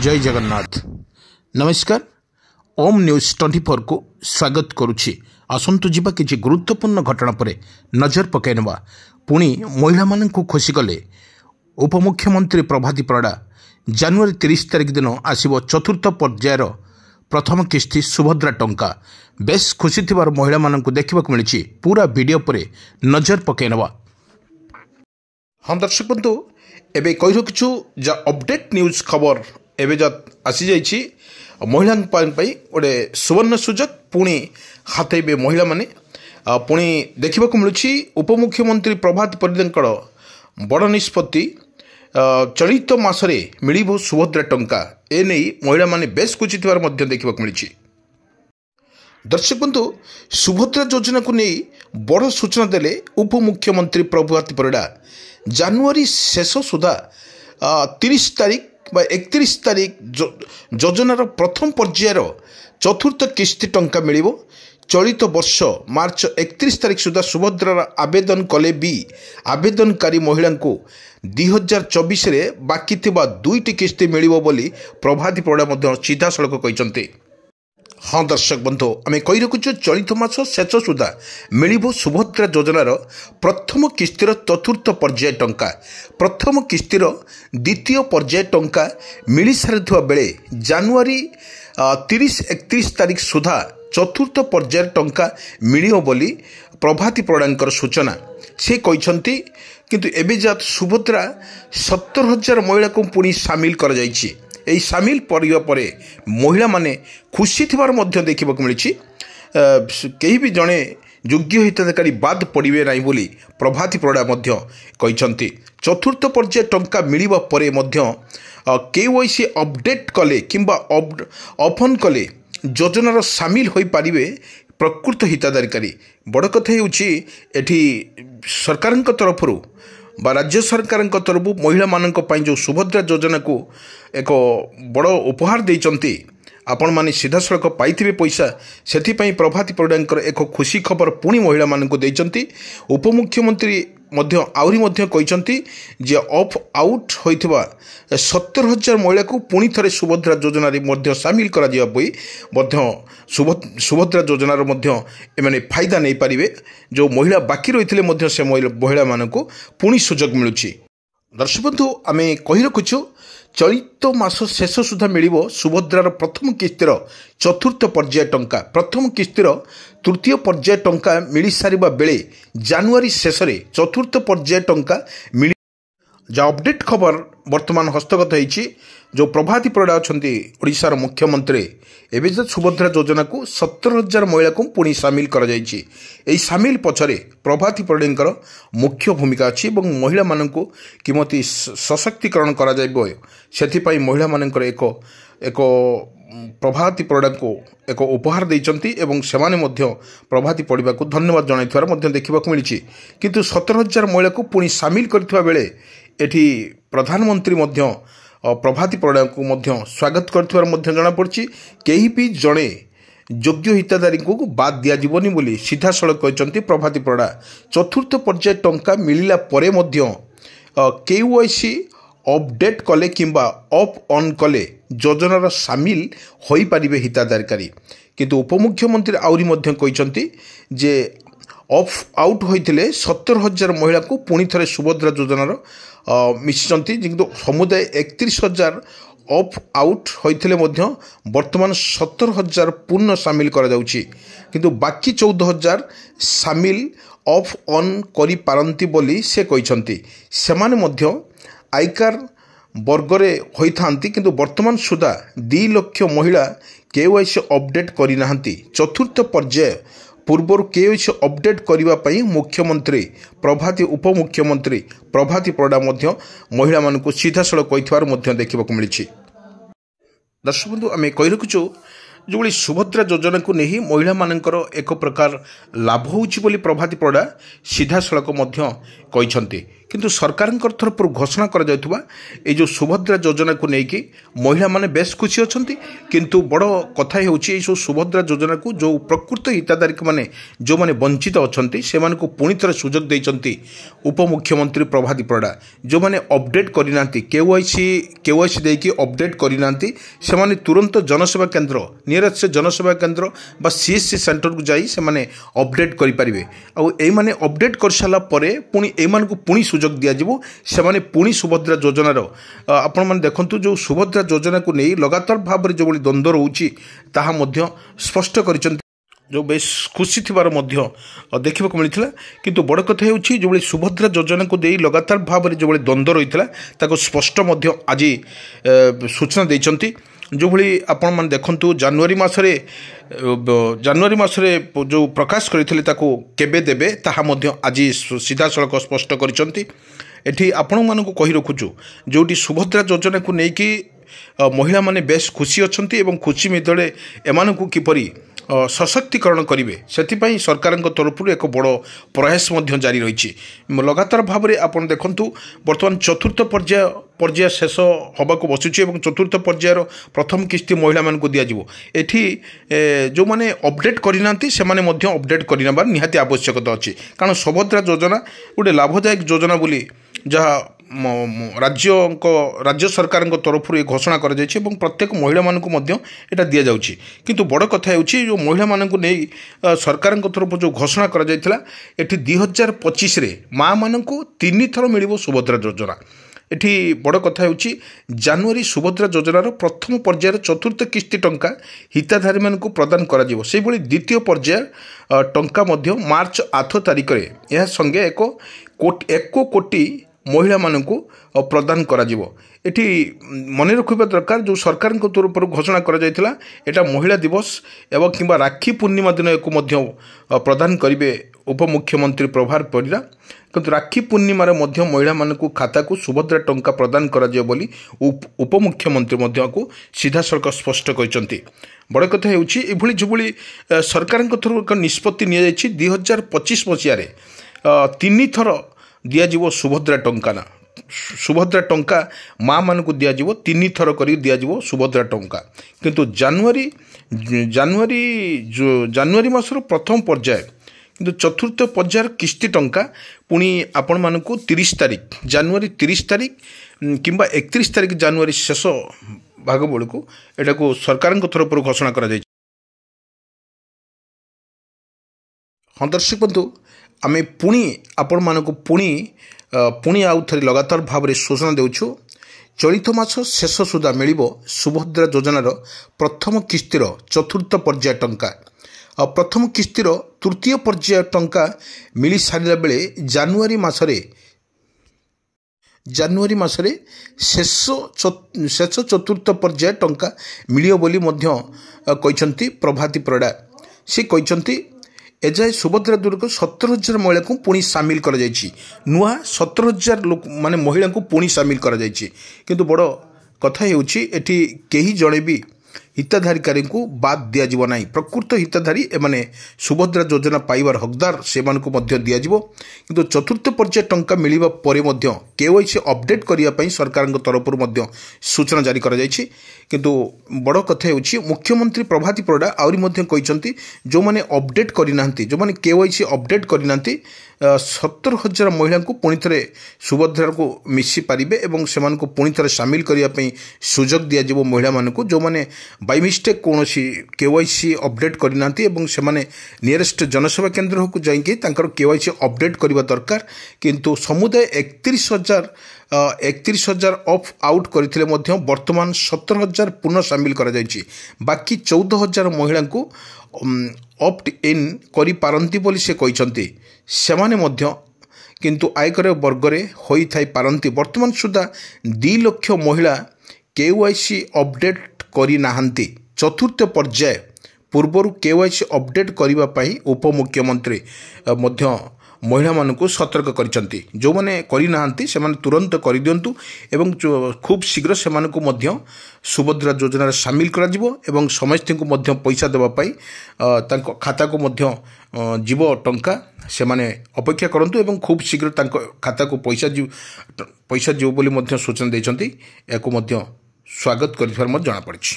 जय जगन्नाथ। नमस्कार। ओम न्यूज 24 को स्वागत करुछि। आसंतु जीवा किछि गुरुत्वपूर्ण घटना पर नजर पकाइनवा। पुणी महिला माननकु खुशी कले उपमुख्यमंत्री प्रभाती परिडा। जनवरी 30 तारिख दिन आसिबो चतुर्थ पर्यायर प्रथम किस्ती सुभद्रा टंका। बेस खुशी थिबार महिला माननकु देखिबाकु मिलिछि। पूरा वीडियो पर नजर पकाइनवा। हाँ दर्शक बंधु, एबे कहि रखिछु जा अपडेट न्यूज खबर एबे जा आसी जाइछि। महिला गोटे सुवर्ण सुजोग पुणी हाथेबे महिला माने। पुणी देखा मिलूँ उपमुख्यमंत्री प्रभाती परिडांकर बड़ निष्पत्ति। चलित मासरे मिलिबो सुभद्रा टंका। एने महिला माने बेस खुशी थिबार मध्य देखा मिली। दर्शक बंधु, सुभद्रा योजना को नहीं बड़ सूचना देले उपमुख्यमंत्री प्रभाती परिडा। जनवरी शेष सुधा 30 तारिख 31 तारिख योजनार प्रथम पर्यायर चतुर्थ किस्ती टंका मिलिबो। चलित वर्ष मार्च 31 तारिख सुधा सुभद्रार आवेदन कले भी आवेदनकारी महिला को 2024 रे बाकी थिबा दुईटी किस्ती मिलिबो बोली प्रभाती परिडा सीधा सड़क कहते। हाँ दर्शक बंधु, आम कही रखुचु चलित मास शेष सुधा मिलिबो सुभद्रा योजनार प्रथम किस्तीर चतुर्थ पर्याय टंका। प्रथम किस्तीर द्वितीय पर्याय टंका मिली सारिथिबा बेले जनवरी 30-31 तारिख सुधा चतुर्थ पर्याय टंका मिलियो बोली प्रभाती परिडांकर सूचना। से कहते किंतु एबे जा सुभद्रा 70,000 महिला को पुणी सामिल कर जाइछि। यही सामिल पड़िबा परे महिला माने खुशी थिबार मध्य देखा मिली। कहीं भी जड़े योग्य हिताधिकारी बाद पड़े ना बोली प्रभाती परिडा कहते। चतुर्थ पर्याय टंका मिलिबा परे मध्य केवाईसी अपडेट कले किंबा ओपन कले योजनार सामिल हो पारिबे प्रकृत हिताधिकारी। बड़ कथा एठी सरकार तरफरु बा राज्य सरकार तरफ महिला मानक पई जो सुभद्रा योजना को एक बड़ उपहार देइचंती। आपण माने सीधा सड़क पाइथिबे पैसा। सेथिपई प्रभाती परिडांकर एक खुशी खबर पुणी महिला मानक देइचंती। उपमुख्यमंत्री मध्य आउरी मध्य कहचंती जे ऑफ आउट होइथिबा 70,000 महिला को पुणी थरे सुभद्रा योजना रे मध्य शामिल करा जिया पई मध्य सुभद्रा योजनार मध्य एमाने फायदा नहीं पारिबे। जो महिला बाकी रहिथिले मध्य से महिला मानक पुणी सुजोग मिलुछि। दर्शक बंधु, आमे कहि रखुछु चलित मास शेष सुधा मिलिबो सुभद्रार प्रथम किस्तीर चतुर्थ पर्याय टंका। प्रथम किस्तीर तृतीय पर्याय टंका मिली सारिबा बेले जनवरी शेष रे चतुर्थ पर्याय टंका मिली। जा अपडेट खबर वर्तमान हस्तगत होइछि। जो प्रभाती परिडा अछंती ओडिशार मुख्यमंत्री एबे जे सुभद्रा योजना को 70,000 महिला को पुणी सामिल कर जाइछि। एई सामिल पछरे प्रभाती परिडांकर मुख्य भूमिका अछि एवं महिला माननको किमती सशक्तिकरण करा जाइबो सेथिपई महिला मानकर एक प्रभाती परिडा को एक उपहार देइचंती एवं सेमाने मध्य प्रभाती परिडा को धन्यवाद जणाइथार मध्य देखिबाकु मिलिछि। किंतु 70,000 महिला को पुणी सामिल करथिबा बेले एठी प्रधानमंत्री मध्य प्रभाती परिडा को मध्य स्वागत करथिबार मध्य जणा पड़छि। केही भी जणे योग्य हिताधिकारी को बाद दिया जीवनी बोली सीधा सड़क कहते प्रभाती परिडा। चतुर्थ पर्याय टंका मिलिला परे मध्य केवाईसी अपडेट कले किंबा ऑफ ऑन कले योजनार सामिल होई पारिबे हिताधिकारी। किंतु उपमुख्यमंत्री आउरी मध्य कहते जे ऑफ आउट होइथिले 70,000 महिला को पुणी थरे सुभद्रा योजनार मिशिचंती। किंतु समुदाय 31,000 ऑफ आउट होइथिले मध्य वर्तमान 70,000 पूर्ण सामिल करा जाउछि। किंतु बाकी 14,000 सामिल ऑफ ऑन करि पारंती बोली से कहचंती। सेमाने मध्य आईकार वर्गरे होइथांती। किंतु वर्तमान सुधा 2 लाख महिला केवाईसी अपडेट करि नाहंती। चतुर्थ पर्याय पूर्वर केवाईसी अपडेट करने मुख्यमंत्री प्रभाती उपमुख्यमंत्री प्रभाती परिडा महिला मानक सीधा सड़क कहथिबार देखा मिली। दर्शक बंधु, आम कही रखुचु जो सुभद्रा योजना को नहीं महिला मानकर एक प्रकार लाभ होउछि बोली प्रभाती परिडा सीधा सड़क कहते। किंतु सरकार तरफ घोषणा कर जो सुभद्रा योजना को लेकिन महिला माने बेस खुशी अच्छा किंतु बड़ कथा हो सुभद्रा योजना को जो प्रकृत हिताधारक मैंने जो मैंने वंचित अच्छा से पुणी थे सुजोग देते उपमुख्यमंत्री प्रभाती परिड़ा जो मैंने अपडेट करना केवाईसी देकी अपडेट करना से तुरंत जनसेवा केन्द्र नियरेस्ट जनसेवा केन्द्र बा सीएससी सेंटर को जाई से माने अपडेट करें आने अपडेट कर सारा पुणी पुणी सुजोग दिज्व से पुणी सुभद्रा योजनार आपण मैंने देखु जो सुभद्रा योजना को नहीं लगातार भाव में जो द्वंद्व रोचे ताहा स्पष्ट कर जो बेस खुशी थिबार देखा मिलता किंतु बड़ कथा हो जो सुभद्रा योजना को दे लगातार भाव में जो द्वंद्व रही है स्पष्ट आज सूचना देते जो भली आपण मैंने देखु जनवरी मसरे जो प्रकाश करते केबे देबे ताहा आज सीधा सड़क स्पष्ट करी आपण मानक कही रखुचु जोटी सुभद्रा योजना को लेकिन महिला माने बेस खुशी अच्छा खुशी मिदले एम किपरि सशक्तिकरण करेंगे से सरकार तरफ एक बड़ प्रयास जारी रही लगातार भाव में आप देखु बर्तमान चतुर्थ पर्याय शेष होगा बसुची और चतुर्थ पर्यायर प्रथम किस्ती महिला मान दिज्व एठी जो मैंने अपडेट करना से अपडेट करने निहाती आवश्यकता अच्छी कारण सुभद्रा योजना गोटे लाभदायक योजना बोली जहाँ राज्य सरकार तरफ घोषणा कर प्रत्येक महिला मानक दि जाऊँगी किंतु बड़ कथा जो महिला मानक नहीं सरकार तरफ जो घोषणा कर 2025 माँ मानक 3 थर मिल सुभद्रा योजना एठी बड़ कथा जनवरी सुभद्रा योजनार प्रथम पर्यायर चतुर्थ किस्ती टंका हिताधारी मानक प्रदान करा द्वितीय पर्यायर टंका मार्च 8 तारिख में यह संगे 1 कोटी महिला मानक प्रदान करा एठी मन रखा दरकार जो सरकार तरफ घोषणा करा महिला दिवस एवं किंबा राखी पूर्णिमा दिन एक प्रदान करेंगे उपमुख्यमंत्री प्रभार परिड़ा किंतु राखी पूर्णिमार महिला मानक खाता को सुभद्रा टंका प्रदान करा बोली उपमुख्यमंत्री को सीधा सड़क स्पष्ट करते बड़ कथा होभली जो सरकार तरफ एक निष्पत्ति नि 2025 मसीह 3 थर दिज्व सुभद्रा टंका ना सुभद्रा टंका माँ मान को दिज्व 3 थर कर दिज्व सुभद्रा टंका किंतु जनवरी मासर प्रथम पर्याय किंतु चतुर्थ पर्यायर किस्ती टंका पुणी आपण मानक 30 तारिख जनवरी 30 तारिख किंबा 31 तारिख जनवरी शेष भाग बेलू एटा को सरकार तरफ घोषणा करा जाय। हाँ दर्शक बंधु आम पुणी आपण मानक पुणी आउ थे लगातार भाव में सूचना देउछु चलित मास शेष सुधा मिल सुभद्रा योजनार प्रथम किस्तीर चतुर्थ पर्याय टंका प्रथम किस्तीर तृतीय पर्याय टंका मिल सारा बेले जनवरी मासरे शेष चतुर्थ पर्याय टंका मिलियो बोली कहते प्रभाती परिड़ा से कहते एजाए सुभद्रा दुर्ग 17,000 महिला को पुणी सामिल कर नुआ 17,000 लोक माने महिला को पुणी सामिल कर किंतु बड़ कथा होठी कहीं जड़े भी हिताधारिकारी को बाद दिज्व ना प्रकृत हिताधारी एमाने सुभद्रा योजना पाइबार हकदार से दिज्व किंतु चतुर्थ पर्याय टंका मिलवा पर केवाईसी अपडेट करने सरकार तरफ सूचना जारी कर किंतु बड़ कथा मुख्यमंत्री प्रभाती परिड़ा आहरी कहते जो मैंने अपडेट करना जो मैंने केवाईसी अपडेट करना 17,000 महिला को पुणी थे सुभद्रा को मिसी पारे और से पुणी थे सामिल करने सुजोग दिज्व महिला मानक जो मैंने बाय मिस्टेक कौन केवाईसी अपडेट करना से नियरेस्ट जनसेवा केन्द्र को जाइए केवाईसी अपडेट करने दरकार किंतु समुदाय 31,000 ऑफ आउट करते वर्तमान 17,000 पुनः सामिल कर बाकी 14,000 महिला को ऑप्ट इन करी पारंती बोली से कहते सेमाने किंतु आयकर वर्गरे होई थाई पारंती वर्तमान सुधा 2 लाख महिला केवाईसी अपडेट करी नाहंती चतुर्थ पर्याय पूर्वर केवाईसी अपडेट करने उपमुख्यमंत्री ମହିଳାମାନଙ୍କୁ ସତର୍କ କରିଛନ୍ତି। ଯେଉଁମାନେ କରିନାହାନ୍ତି ସେମାନେ ତୁରନ୍ତ କରିଦିଅନ୍ତୁ ଏବଂ ଖୁବ୍ ଶୀଘ୍ର ସେମାନଙ୍କୁ ମଧ୍ୟ ସୁଭଦ୍ରା ଯୋଜନାରେ ସାମିଲ କରାଯିବ ଏବଂ ସମସ୍ତଙ୍କୁ ମଧ୍ୟ ପଇସା ଦେବା ପାଇଁ ତାଙ୍କ ଖାତାକୁ ମଧ୍ୟ ଯିବ ଟଙ୍କା। ସେମାନେ ଅପେକ୍ଷା କରନ୍ତୁ ଏବଂ ଖୁବ୍ ଶୀଘ୍ର ତାଙ୍କ ଖାତାକୁ ପଇସା ଯିବ ବୋଲି ମଧ୍ୟ ସୂଚନା ଦେଇଛନ୍ତି। ଏହାକୁ ମଧ୍ୟ ସ୍ୱାଗତ କରିଥିବାର ମଧ୍ୟ ଜଣାପଡ଼ିଛି।